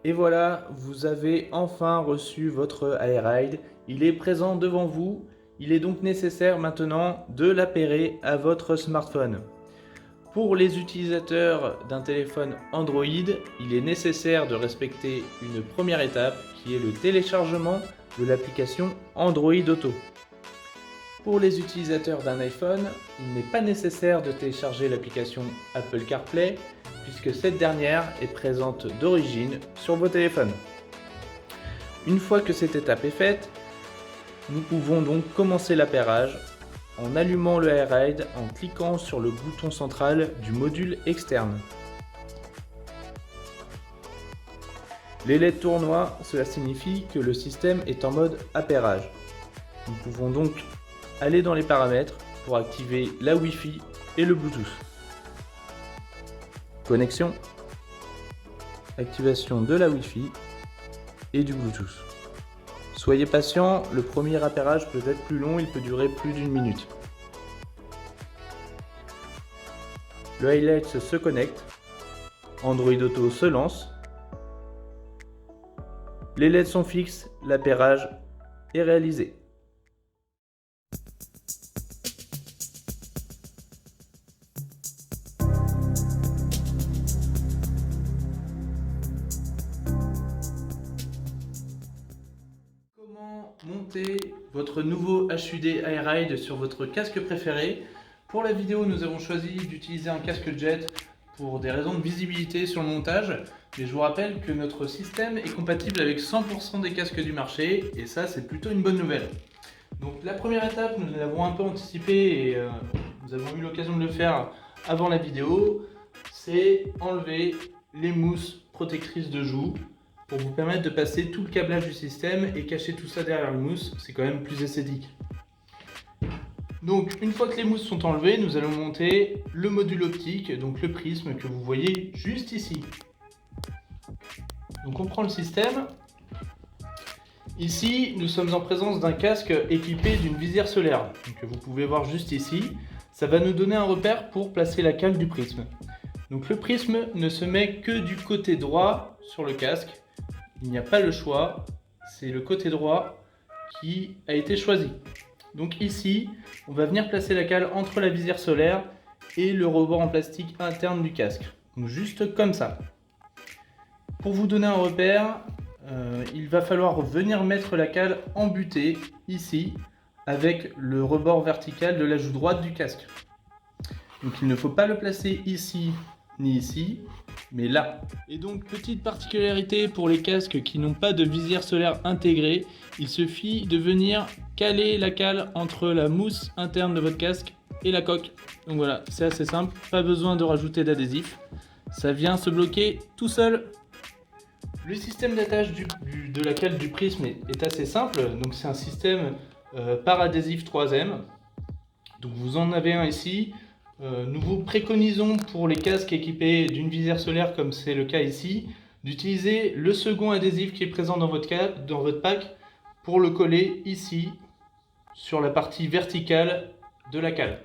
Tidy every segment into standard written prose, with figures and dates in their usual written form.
Et voilà, vous avez enfin reçu votre iRide. Il est présent devant vous. Il est donc nécessaire maintenant de l'appairer à votre smartphone. Pour les utilisateurs d'un téléphone Android, il est nécessaire de respecter une première étape qui est le téléchargement de l'application Android Auto. Pour les utilisateurs d'un iPhone, il n'est pas nécessaire de télécharger l'application Apple CarPlay puisque cette dernière est présente d'origine sur vos téléphones. Une fois que cette étape est faite, nous pouvons donc commencer l'appairage en allumant le iRide en cliquant sur le bouton central du module externe. Les LED tournoient, cela signifie que le système est en mode appairage. Nous pouvons donc aller dans les paramètres pour activer la Wi-Fi et le Bluetooth. Connexion, activation de la Wi-Fi et du Bluetooth. Soyez patient, le premier appairage peut être plus long, il peut durer plus d'1 minute. Le highlight se connecte, Android Auto se lance, les LED sont fixes, l'appairage est réalisé. Comment monter votre nouveau HUD iRide sur votre casque préféré? Pour la vidéo, nous avons choisi d'utiliser un casque jet pour des raisons de visibilité sur le montage. Mais je vous rappelle que notre système est compatible avec 100% des casques du marché et ça, c'est plutôt une bonne nouvelle. Donc la première étape, nous l'avons un peu anticipée et nous avons eu l'occasion de le faire avant la vidéo, c'est enlever les mousses protectrices de joue pour vous permettre de passer tout le câblage du système et cacher tout ça derrière les mousses, c'est quand même plus esthétique. Donc une fois que les mousses sont enlevées, nous allons monter le module optique, donc le prisme que vous voyez juste ici. Donc on prend le système. Ici, nous sommes en présence d'un casque équipé d'une visière solaire, que vous pouvez voir juste ici. Ça va nous donner un repère pour placer la cale du prisme. Donc le prisme ne se met que du côté droit sur le casque. Il n'y a pas le choix, c'est le côté droit qui a été choisi. Donc ici, on va venir placer la cale entre la visière solaire et le rebord en plastique interne du casque. Donc juste comme ça. Pour vous donner un repère, il va falloir venir mettre la cale en butée, ici, avec le rebord vertical de la joue droite du casque. Donc il ne faut pas le placer ici ni ici, mais là. Et donc petite particularité pour les casques qui n'ont pas de visière solaire intégrée, il suffit de venir caler la cale entre la mousse interne de votre casque et la coque. Donc voilà, c'est assez simple, pas besoin de rajouter d'adhésif. Ça vient se bloquer tout seul. Le système d'attache de la cale du prisme est assez simple, donc c'est un système par adhésif 3M. Donc vous en avez un ici. Nous vous préconisons pour les casques équipés d'une visière solaire comme c'est le cas ici, d'utiliser le second adhésif qui est présent dans votre pack pour le coller ici sur la partie verticale de la cale.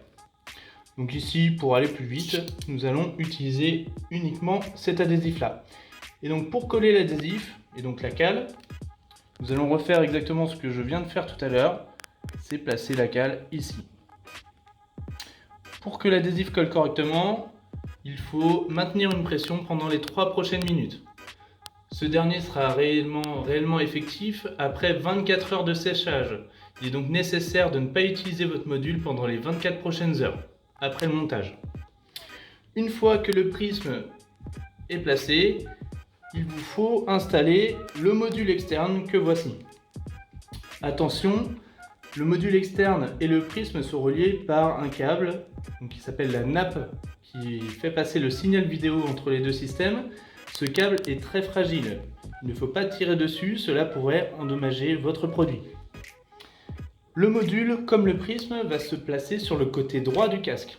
Donc ici, pour aller plus vite, nous allons utiliser uniquement cet adhésif là. Et donc pour coller l'adhésif et donc la cale, nous allons refaire exactement ce que je viens de faire tout à l'heure, c'est placer la cale ici. Pour que l'adhésif colle correctement, il faut maintenir une pression pendant les 3 prochaines minutes. Ce dernier sera réellement effectif après 24 heures de séchage. Il est donc nécessaire de ne pas utiliser votre module pendant les 24 prochaines heures, après le montage. Une fois que le prisme est placé, il vous faut installer le module externe que voici. Attention, le module externe et le prisme sont reliés par un câble qui s'appelle la nappe qui fait passer le signal vidéo entre les deux systèmes. Ce câble est très fragile. Il ne faut pas tirer dessus, cela pourrait endommager votre produit. Le module, comme le prisme, va se placer sur le côté droit du casque.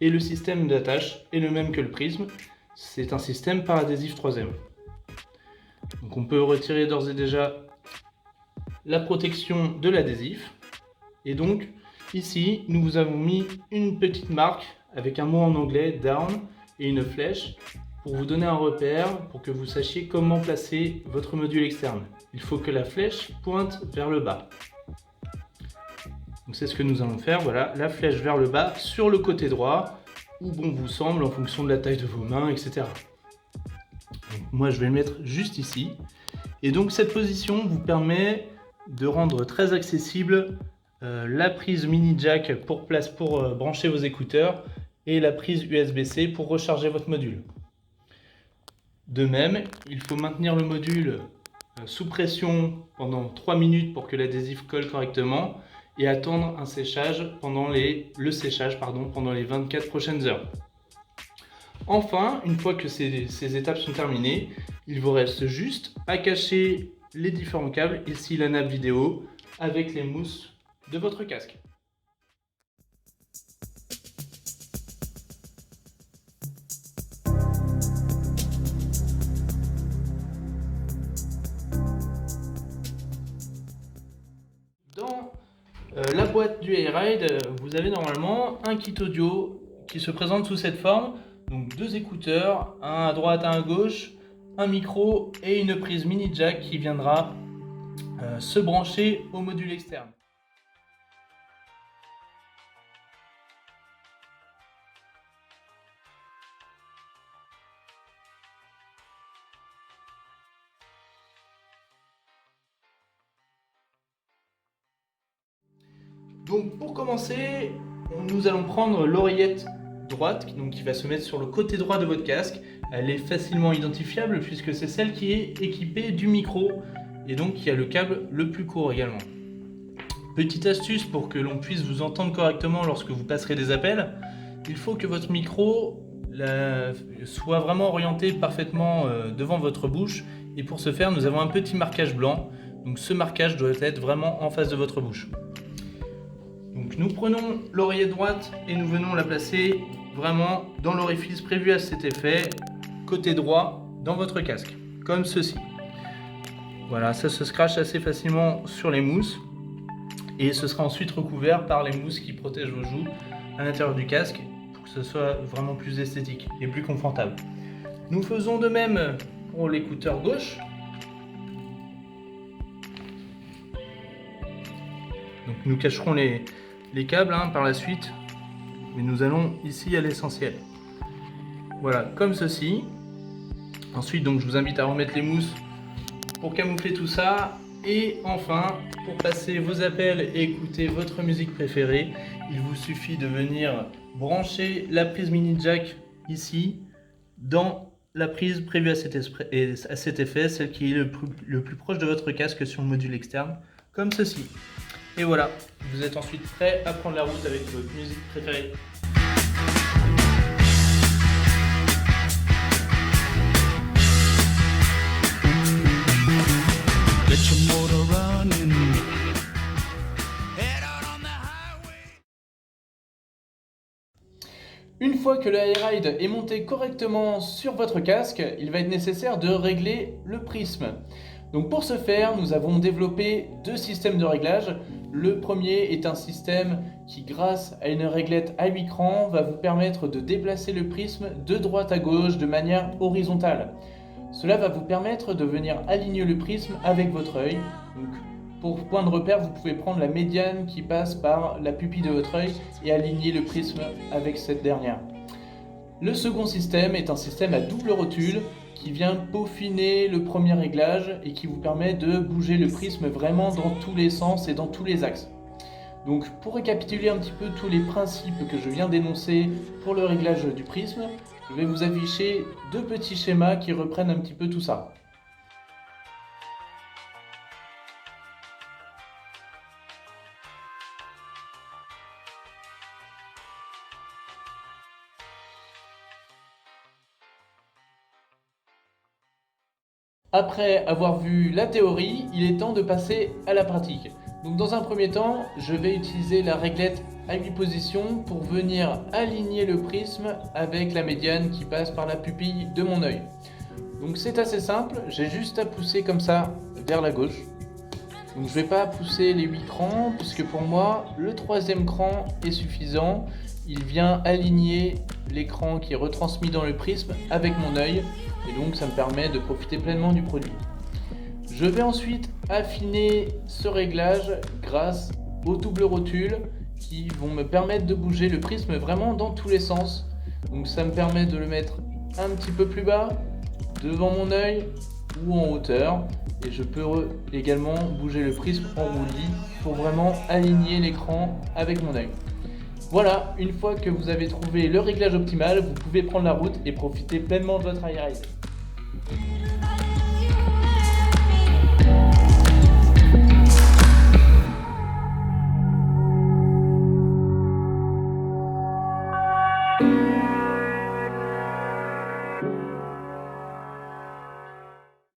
Et le système d'attache est le même que le prisme. C'est un système par adhésif 3M. Donc on peut retirer d'ores et déjà la protection de l'adhésif. Et donc ici, nous vous avons mis une petite marque avec un mot en anglais, down, et une flèche pour vous donner un repère, pour que vous sachiez comment placer votre module externe. Il faut que la flèche pointe vers le bas. Donc c'est ce que nous allons faire, voilà, la flèche vers le bas sur le côté droit, où bon vous semble en fonction de la taille de vos mains, etc. Donc, moi je vais le mettre juste ici. Et donc cette position vous permet de rendre très accessible la prise mini jack pour brancher vos écouteurs et la prise USB-C pour recharger votre module. De même, il faut maintenir le module sous pression pendant 3 minutes pour que l'adhésif colle correctement et attendre un séchage pendant le séchage pendant les 24 prochaines heures. Enfin, une fois que ces étapes sont terminées, il vous reste juste à cacher les différents câbles, ici la nappe vidéo, avec les mousses de votre casque. Dans la boîte du Airride, vous avez normalement un kit audio qui se présente sous cette forme. Donc 2 écouteurs, un à droite, un à gauche, un micro et une prise mini jack qui viendra se brancher au module externe. Donc pour commencer, nous allons prendre l'oreillette droite qui va se mettre sur le côté droit de votre casque. Elle est facilement identifiable puisque c'est celle qui est équipée du micro et donc qui a le câble le plus court également. Petite astuce pour que l'on puisse vous entendre correctement lorsque vous passerez des appels, il faut que votre micro soit vraiment orienté parfaitement devant votre bouche et pour ce faire nous avons un petit marquage blanc. Donc ce marquage doit être vraiment en face de votre bouche. Donc nous prenons l'oreillette droite et nous venons la placer vraiment dans l'orifice prévu à cet effet, côté droit dans votre casque, comme ceci. Voilà, ça se scratche assez facilement sur les mousses et ce sera ensuite recouvert par les mousses qui protègent vos joues à l'intérieur du casque pour que ce soit vraiment plus esthétique et plus confortable. Nous faisons de même pour l'écouteur gauche. Donc nous cacherons les câbles par la suite, mais nous allons ici à l'essentiel. Voilà, comme ceci. Ensuite, donc, je vous invite à remettre les mousses pour camoufler tout ça. Et enfin, pour passer vos appels et écouter votre musique préférée, il vous suffit de venir brancher la prise mini jack ici, dans la prise prévue à cet effet, celle qui est le plus proche de votre casque sur le module externe, comme ceci. Et voilà, vous êtes ensuite prêt à prendre la route avec votre musique préférée. Une fois que le Airride est monté correctement sur votre casque, il va être nécessaire de régler le prisme. Donc pour ce faire, nous avons développé 2 systèmes de réglage. Le premier est un système qui, grâce à une réglette à 8 crans, va vous permettre de déplacer le prisme de droite à gauche de manière horizontale. Cela va vous permettre de venir aligner le prisme avec votre œil. Donc, pour point de repère, vous pouvez prendre la médiane qui passe par la pupille de votre œil et aligner le prisme avec cette dernière. Le second système est un système à double rotule qui vient peaufiner le premier réglage et qui vous permet de bouger le prisme vraiment dans tous les sens et dans tous les axes. Donc pour récapituler un petit peu tous les principes que je viens d'énoncer pour le réglage du prisme, je vais vous afficher 2 petits schémas qui reprennent un petit peu tout ça. Après avoir vu la théorie, il est temps de passer à la pratique. Donc dans un premier temps, je vais utiliser la réglette à 8 positions pour venir aligner le prisme avec la médiane qui passe par la pupille de mon œil. Donc c'est assez simple, j'ai juste à pousser comme ça vers la gauche. Donc je ne vais pas pousser les 8 crans puisque pour moi le 3e cran est suffisant. il vient aligner l'écran qui est retransmis dans le prisme avec mon œil, et donc ça me permet de profiter pleinement du produit. Je vais ensuite affiner ce réglage grâce aux doubles rotules qui vont me permettre de bouger le prisme vraiment dans tous les sens. Donc ça me permet de le mettre un petit peu plus bas, devant mon œil ou en hauteur. Et je peux également bouger le prisme en roulis pour vraiment aligner l'écran avec mon œil. Voilà, une fois que vous avez trouvé le réglage optimal, vous pouvez prendre la route et profiter pleinement de votre iRide.